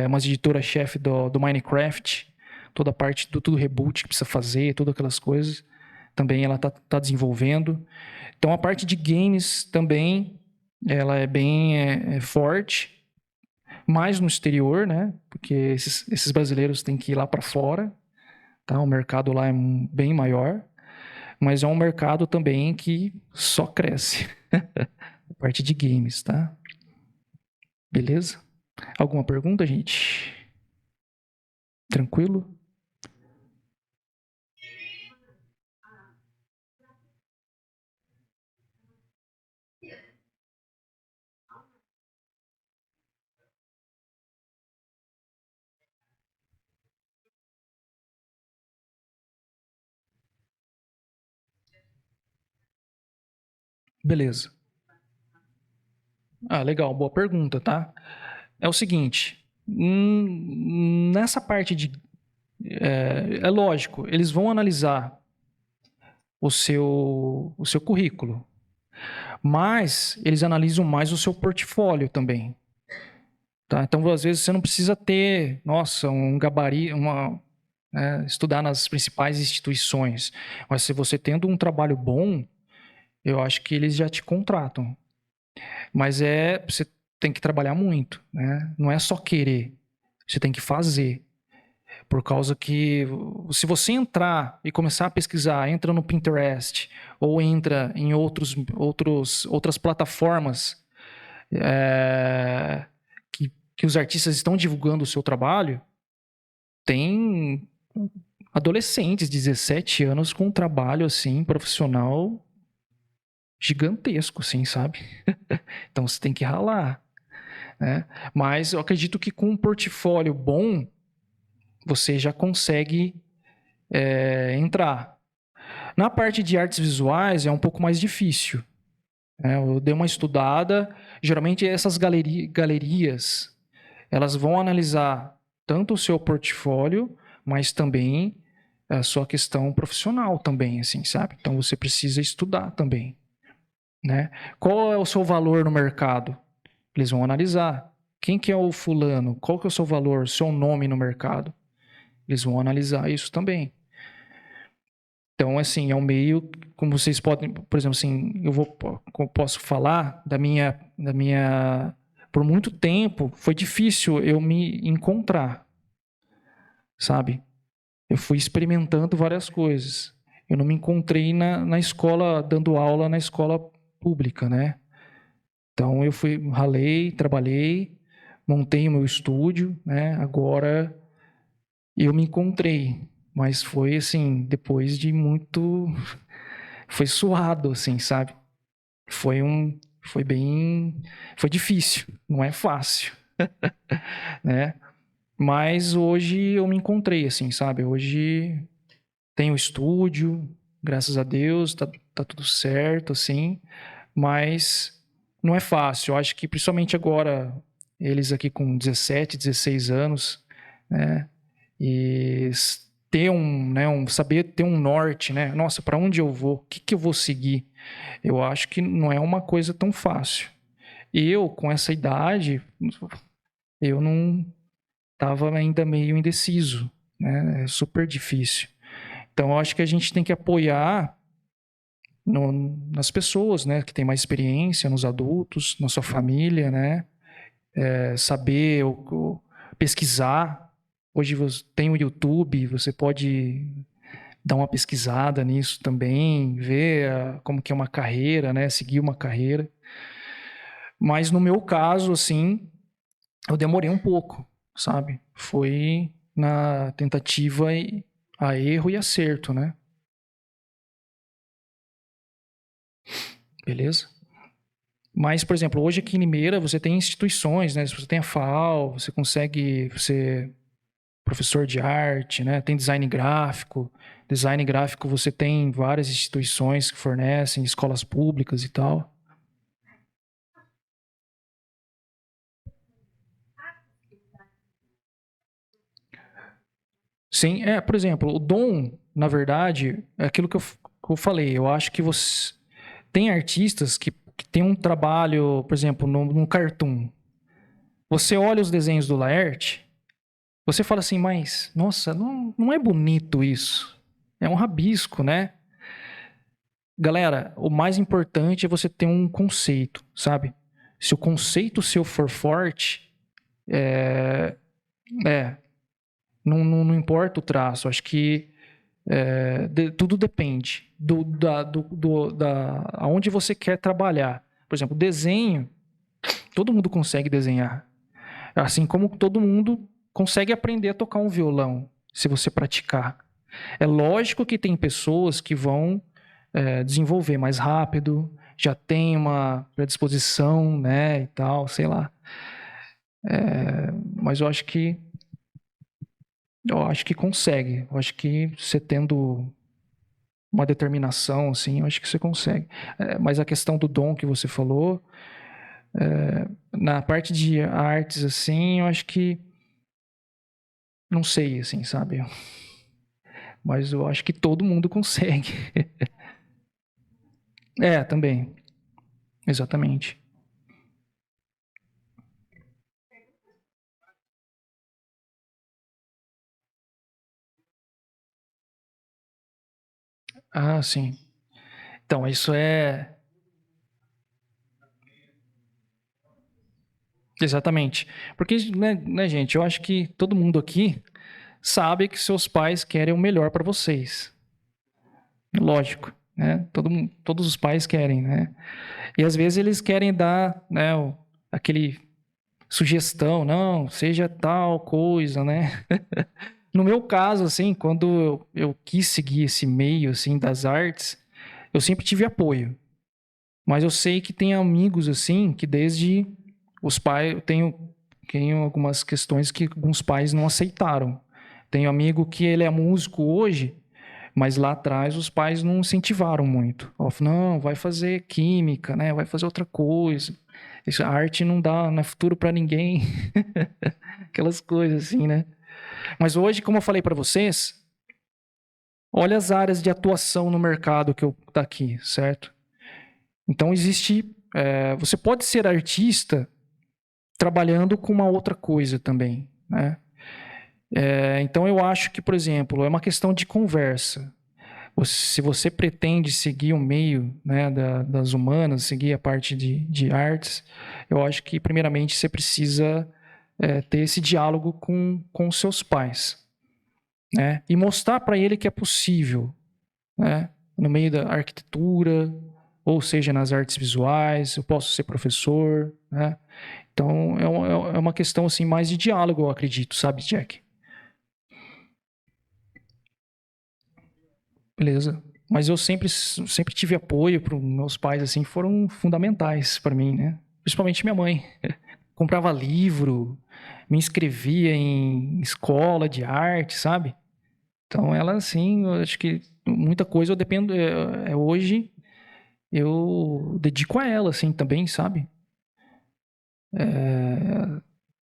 uma editora-chefe do Minecraft. Toda a parte do tudo reboot que precisa fazer, todas aquelas coisas. Também ela está desenvolvendo. Então, a parte de games também, ela é bem forte. Mais no exterior, né? Porque esses brasileiros têm que ir lá para fora, tá? O mercado lá é bem maior, mas é um mercado também que só cresce. A parte de games, tá? Beleza? Alguma pergunta, gente? Tranquilo? Beleza. Legal, boa pergunta, tá? É o seguinte, nessa parte de... É lógico, eles vão analisar o seu currículo, mas eles analisam mais o seu portfólio também. Tá? Então, às vezes, você não precisa ter, nossa, um gabarito, estudar nas principais instituições. Mas se você tendo um trabalho bom, eu acho que eles já te contratam. Mas você tem que trabalhar muito, né? Não é só querer, você tem que fazer. Por causa que se você entrar e começar a pesquisar, entra no Pinterest ou entra em outras plataformas que os artistas estão divulgando o seu trabalho, tem adolescentes de 17 anos com um trabalho assim profissional gigantesco, assim, sabe? Então você tem que ralar, né? Mas eu acredito que com um portfólio bom você já consegue entrar. Na parte de artes visuais é um pouco mais difícil. né? Eu dei uma estudada. Geralmente essas galerias, elas vão analisar tanto o seu portfólio, mas também a sua questão profissional também, assim, sabe? Então você precisa estudar também, né? Qual é o seu valor no mercado? Eles vão analisar. Quem que é o fulano? Qual que é o seu valor, seu nome no mercado? Eles vão analisar isso também. Então, assim, é um meio, como vocês podem, por exemplo, assim, posso falar por muito tempo foi difícil eu me encontrar, sabe? Eu fui experimentando várias coisas. Eu não me encontrei na escola, dando aula na escola pública, né? Então, ralei, trabalhei, montei o meu estúdio, né? Agora eu me encontrei, mas foi assim, depois de muito. Foi suado, assim, sabe? Foi bem. Foi difícil, não é fácil, né? Mas hoje eu me encontrei, assim, sabe? Hoje tenho estúdio, graças a Deus, tá tudo certo, assim, mas não é fácil. Eu acho que principalmente agora, eles aqui com 17, 16 anos, né? E ter né, saber ter um norte, né? Nossa, para onde eu vou? O que eu vou seguir? Eu acho que não é uma coisa tão fácil. Eu, com essa idade, eu não estava ainda meio indeciso, né? É super difícil. Então, eu acho que a gente tem que apoiar nas pessoas, né, que têm mais experiência, nos adultos, na sua família, né? Saber pesquisar. Hoje você tem o YouTube, você pode dar uma pesquisada nisso também, ver como que é uma carreira, né? Seguir uma carreira. Mas no meu caso, assim, eu demorei um pouco, sabe? Foi na tentativa a erro e acerto, né? Beleza? Mas, por exemplo, hoje aqui em Limeira você tem instituições, né? Você tem a FAO, você consegue ser professor de arte, né? Tem design gráfico. Design gráfico você tem várias instituições que fornecem, escolas públicas e tal. Sim, por exemplo, o dom, na verdade, é aquilo que eu falei. Eu acho que você tem artistas que têm um trabalho, por exemplo, no cartoon. Você olha os desenhos do Laerte, você fala assim, mas, nossa, não é bonito isso. É um rabisco, né? Galera, o mais importante é você ter um conceito, sabe? Se o conceito seu for forte, é, é não importa o traço. Acho que tudo depende aonde você quer trabalhar. Por exemplo, desenho, todo mundo consegue desenhar. Assim como todo mundo consegue aprender a tocar um violão, se você praticar. É lógico que tem pessoas que vão desenvolver mais rápido, já tem uma predisposição, né, e tal, sei lá. Mas eu acho que consegue. Eu acho que você tendo uma determinação, assim, eu acho que você consegue. Mas a questão do dom que você falou, na parte de artes, assim, eu acho que não sei, assim, sabe? Mas eu acho que todo mundo consegue. Também. Exatamente. Ah, sim. Então, isso é. Exatamente. Porque, né, gente, eu acho que todo mundo aqui sabe que seus pais querem o melhor para vocês. Lógico, né? Todos os pais querem, né? E às vezes eles querem dar, né, aquele sugestão, não, seja tal coisa, né? No meu caso, assim, quando eu quis seguir esse meio, assim, das artes, eu sempre tive apoio. Mas eu sei que tem amigos, assim, que desde os pais, eu tenho algumas questões que alguns pais não aceitaram. Tenho amigo que ele é músico hoje, Mas lá atrás os pais não incentivaram muito. Ó, não, vai fazer química, né? Vai fazer outra coisa. Isso, a arte não é futuro para ninguém. Aquelas coisas assim, né? Mas hoje, como eu falei para vocês, olha as áreas de atuação no mercado que eu tá aqui, certo? Então existe, você pode ser artista trabalhando com uma outra coisa também, né? Então eu acho que, por exemplo, é uma questão de conversa. Se você pretende seguir o meio, né, das humanas, seguir a parte de artes, eu acho que primeiramente você precisa ter esse diálogo com os seus pais, né? E mostrar para ele que é possível, né? No meio da arquitetura, ou seja, nas artes visuais, eu posso ser professor, né? Então, é uma questão assim mais de diálogo, eu acredito, sabe, Jack? Beleza. Mas eu sempre tive apoio para meus pais, assim, foram fundamentais para mim, né? Principalmente minha mãe. Comprava livro, me inscrevia em escola de arte, sabe? Então, ela, assim, eu acho que muita coisa eu dependo. Hoje eu dedico a ela, assim, também, sabe?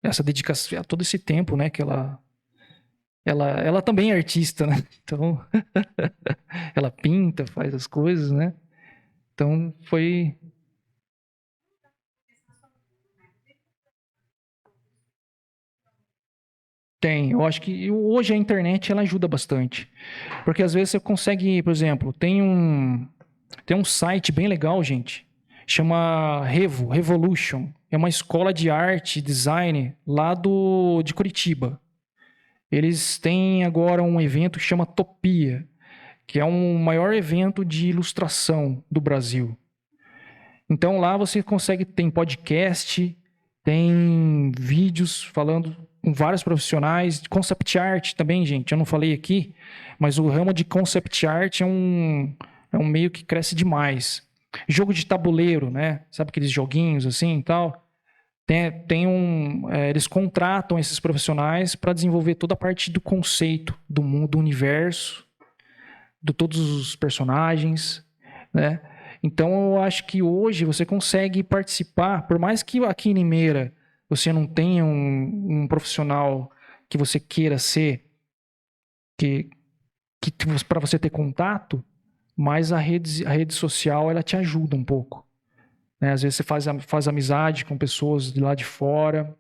Essa dedicação, todo esse tempo, né, que ela também é artista, né? Então, ela pinta, faz as coisas, né? Então, foi. Tem, eu acho que hoje a internet ela ajuda bastante. Porque às vezes você consegue, por exemplo, tem um site bem legal, gente, chama Revolution. É uma escola de arte e design lá de Curitiba. Eles têm agora um evento que chama Topia, que é um maior evento de ilustração do Brasil. Então lá você consegue, tem podcast, tem vídeos falando com vários profissionais, concept art também, gente, eu não falei aqui, mas o ramo de concept art é um meio que cresce demais. Jogo de tabuleiro, né? Sabe aqueles joguinhos assim e tal? Eles contratam esses profissionais para desenvolver toda a parte do conceito do mundo, do universo, de todos os personagens, né? Então eu acho que hoje você consegue participar, por mais que aqui em Limeira você não tenha um profissional que você queira ser, que, que para você ter contato, mas a rede social ela te ajuda um pouco, né? Às vezes você faz amizade com pessoas de lá de fora,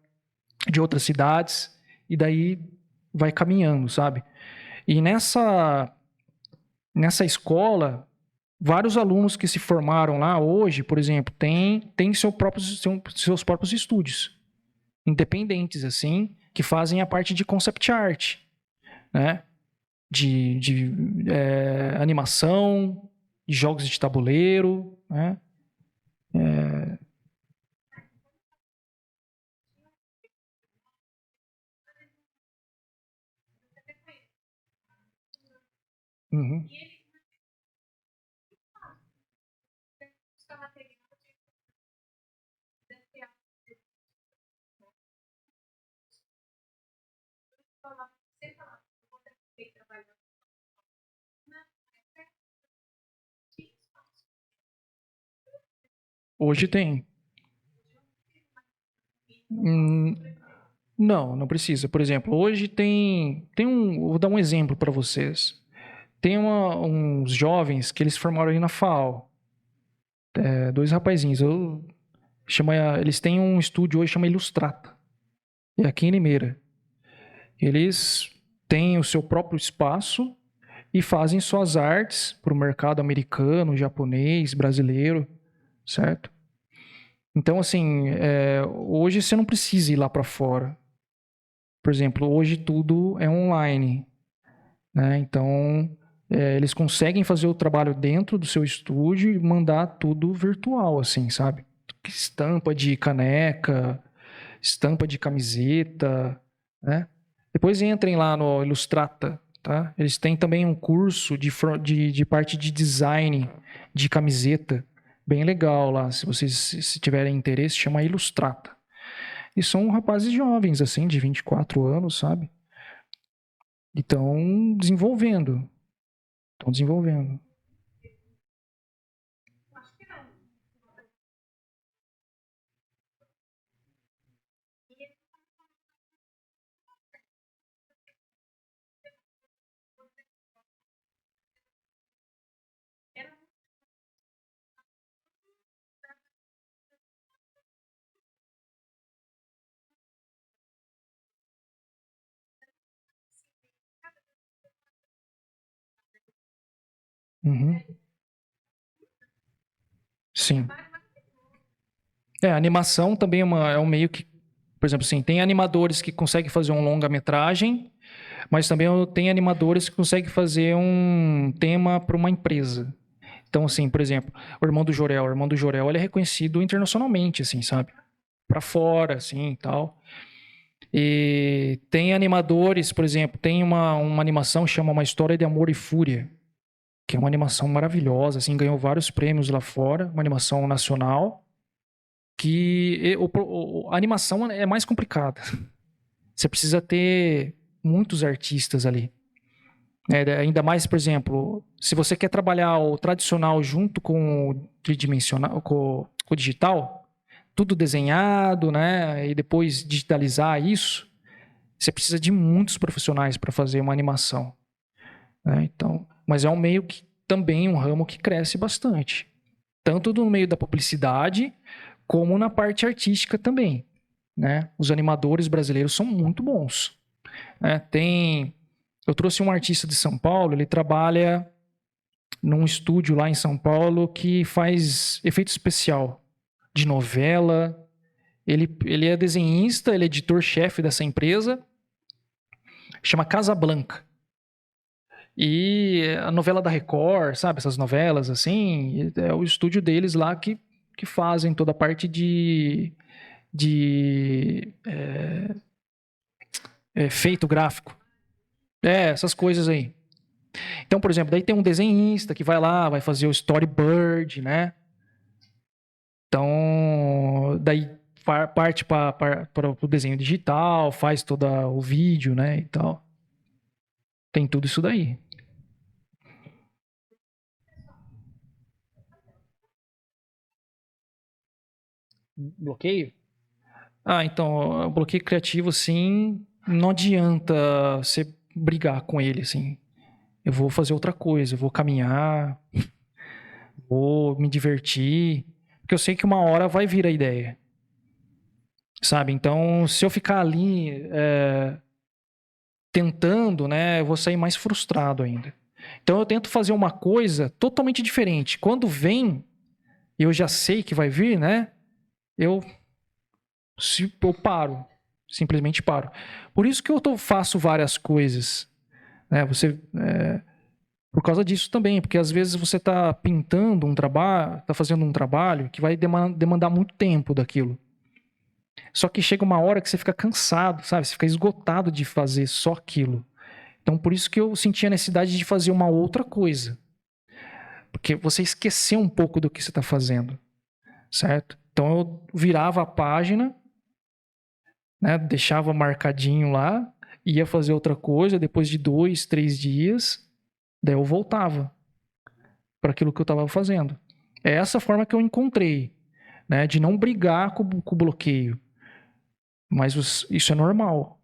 de outras cidades, e daí vai caminhando, sabe? E nessa escola, vários alunos que se formaram lá hoje, por exemplo, têm seus próprios estúdios, independentes, assim, que fazem a parte de concept art, né? De animação, de jogos de tabuleiro, né? Uhum. Hoje tem. Hum, não, não precisa. Por exemplo, hoje tem vou dar um exemplo para vocês. Tem uns jovens que eles formaram ali na FAO. Dois rapazinhos. Eles têm um estúdio hoje que chama Ilustrata. É aqui em Limeira. Eles têm o seu próprio espaço e fazem suas artes para o mercado americano, japonês, brasileiro, certo? Então, assim, hoje você não precisa ir lá para fora. Por exemplo, hoje tudo é online, né? Então, eles conseguem fazer o trabalho dentro do seu estúdio e mandar tudo virtual, assim, sabe? Estampa de caneca, estampa de camiseta, né? Depois entrem lá no Ilustrata, tá? Eles têm também um curso de parte de design de camiseta, bem legal lá. Se vocês se tiverem interesse, chama Ilustrata. E são rapazes jovens, assim, de 24 anos, sabe? E estão desenvolvendo. Estão desenvolvendo. Uhum. Sim. A animação também é um meio que, por exemplo, assim, tem animadores que conseguem fazer um longa-metragem, mas também tem animadores que conseguem fazer um tema para uma empresa. Então, assim, por exemplo, o Irmão do Jorel, ele é reconhecido internacionalmente, assim, sabe? Para fora, assim, tal. E tem animadores, por exemplo, tem uma animação que chama Uma História de Amor e Fúria, que é uma animação maravilhosa, assim, ganhou vários prêmios lá fora, uma animação nacional, que a animação é mais complicada. Você precisa ter muitos artistas ali. Ainda mais, por exemplo, se você quer trabalhar o tradicional junto com o tridimensional, com o digital, tudo desenhado, né? E depois digitalizar isso, você precisa de muitos profissionais para fazer uma animação. Né? Então, mas é um meio que também um ramo que cresce bastante. Tanto no meio da publicidade, como na parte artística também. Né? Os animadores brasileiros são muito bons. Né? Eu trouxe um artista de São Paulo, ele trabalha num estúdio lá em São Paulo que faz efeito especial de novela. Ele é desenhista, ele é editor-chefe dessa empresa, chama Casa Blanca. E a novela da Record, sabe? Essas novelas assim, é o estúdio deles lá que fazem toda a parte de efeito gráfico. Essas coisas aí. Então, por exemplo, daí tem um desenhista que vai lá, vai fazer o storyboard, né? Então, daí parte para o desenho digital, faz todo o vídeo, né? E tal. Tem tudo isso daí. Bloqueio? Então, o bloqueio criativo, assim, não adianta você brigar com ele, assim. Eu vou fazer outra coisa, eu vou caminhar, vou me divertir, porque eu sei que uma hora vai vir a ideia, sabe? Então, se eu ficar ali tentando, né, eu vou sair mais frustrado ainda. Então, eu tento fazer uma coisa totalmente diferente. Quando vem, eu já sei que vai vir, né? Eu paro, simplesmente paro. Por isso que eu faço várias coisas, né? Por causa disso também, porque às vezes você está pintando um trabalho, está fazendo um trabalho que vai demandar muito tempo daquilo. Só que chega uma hora que você fica cansado, sabe? Você fica esgotado de fazer só aquilo. Então, por isso que eu senti a necessidade de fazer uma outra coisa. Porque você esqueceu um pouco do que você está fazendo, certo? Então, eu virava a página, né? Deixava marcadinho lá, ia fazer outra coisa, depois de 2, 3 dias, daí eu voltava para aquilo que eu estava fazendo. É essa forma que eu encontrei, né? De não brigar com o bloqueio. Mas isso é normal.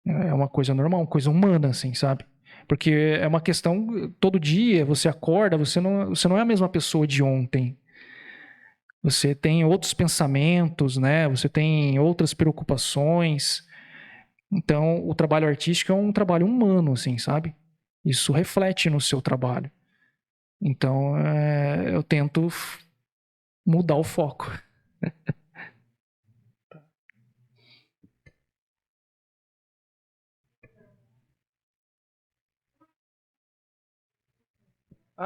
É uma coisa normal, uma coisa humana, assim, sabe? Porque é uma questão, todo dia você acorda, você não é a mesma pessoa de ontem. Você tem outros pensamentos, né? Você tem outras preocupações. Então, o trabalho artístico é um trabalho humano, assim, sabe? Isso reflete no seu trabalho. Então, eu tento mudar o foco.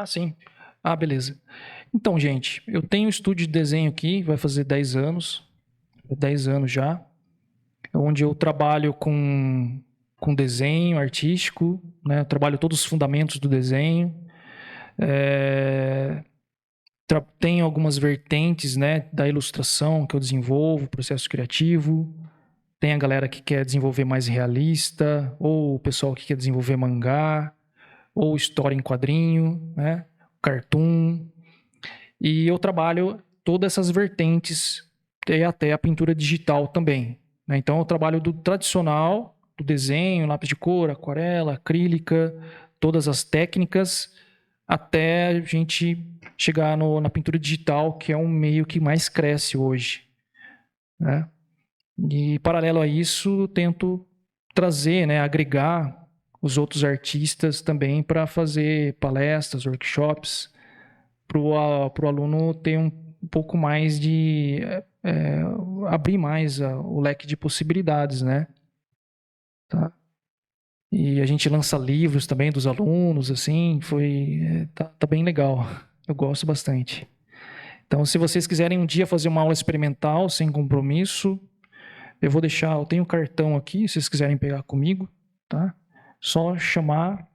Sim. Beleza. Então, gente, eu tenho um estúdio de desenho aqui, vai fazer 10 anos. 10 anos já. Onde eu trabalho com desenho artístico, né? Eu trabalho todos os fundamentos do desenho. Tenho algumas vertentes, né, da ilustração que eu desenvolvo, processo criativo. Tem a galera que quer desenvolver mais realista, ou o pessoal que quer desenvolver mangá, ou história em quadrinho, né? Cartoon. E eu trabalho todas essas vertentes e até a pintura digital também, né? Então eu trabalho do tradicional, do desenho, lápis de cor, aquarela, acrílica, todas as técnicas, até a gente chegar na pintura digital, que é um meio que mais cresce hoje, né? E paralelo a isso, tento trazer, né, agregar os outros artistas também para fazer palestras, workshops, para o aluno ter um pouco mais de abrir mais o leque de possibilidades, né? Tá? E a gente lança livros também dos alunos, assim, tá bem legal. Eu gosto bastante. Então, se vocês quiserem um dia fazer uma aula experimental sem compromisso, eu tenho um cartão aqui, se vocês quiserem pegar comigo, tá? Só chamar